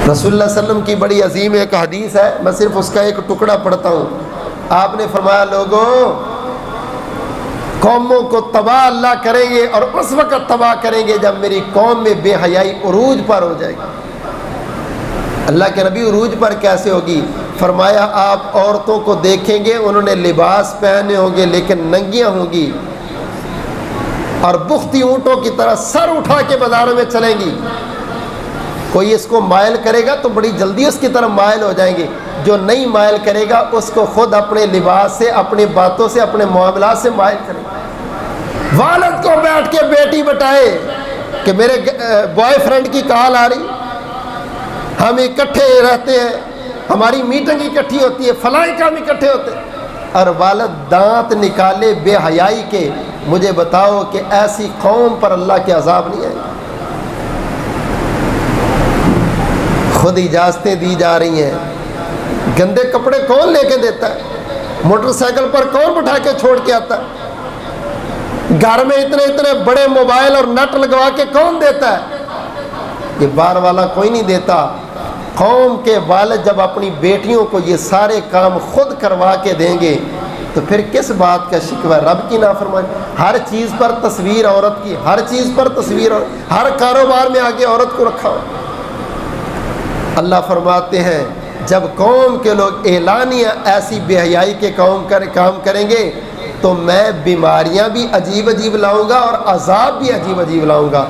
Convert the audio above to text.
رسول اللہ صلی اللہ علیہ وسلم کی بڑی عظیم ایک حدیث ہے، میں صرف اس کا ایک ٹکڑا پڑھتا ہوں۔ آپ نے فرمایا لوگوں، قوموں کو تباہ اللہ کریں گے اور اس وقت تباہ کریں گے جب میری قوم میں بے حیائی عروج پر ہو جائے گی۔ اللہ کے نبی عروج پر کیسے ہوگی؟ فرمایا آپ عورتوں کو دیکھیں گے، انہوں نے لباس پہنے ہوں گے لیکن ننگیاں ہوں گی، اور بختی اونٹوں کی طرح سر اٹھا کے بازاروں میں چلیں گی۔ کوئی اس کو مائل کرے گا تو بڑی جلدی اس کی طرف مائل ہو جائیں گے، جو نہیں مائل کرے گا اس کو خود اپنے لباس سے، اپنی باتوں سے، اپنے معاملات سے مائل کرے گا۔ والد کو بیٹھ کے بیٹی بتائے کہ میرے بوائے فرینڈ کی کال آ رہی، ہم اکٹھے رہتے ہیں، ہماری میٹنگ اکٹھی ہوتی ہے، فلاں کام اکٹھے ہوتے ہیں، اور والد دانت نکالے بے حیائی کے، مجھے بتاؤ کہ ایسی قوم پر اللہ کے عذاب نہیں آئے؟ خود اجازتیں دی جا رہی ہیں۔ گندے کپڑے کون لے کے دیتا ہے؟ موٹر سائیکل پر کون بٹھا کے چھوڑ کے آتا ہے؟ گھر میں اتنے اتنے بڑے موبائل اور نٹ لگوا کے کون دیتا ہے؟ یہ بار والا کوئی نہیں دیتا۔ قوم کے والد جب اپنی بیٹیوں کو یہ سارے کام خود کروا کے دیں گے تو پھر کس بات کا شکوہ؟ رب کی نافرمانی۔ ہر چیز پر تصویر عورت کی، ہر چیز پر تصویر، ہر کاروبار میں آگے عورت کو رکھا ہو۔ اللہ فرماتے ہیں جب قوم کے لوگ اعلانیہ ایسی بے حیائی کے کام کریں گے تو میں بیماریاں بھی عجیب عجیب لاؤں گا اور عذاب بھی عجیب عجیب لاؤں گا۔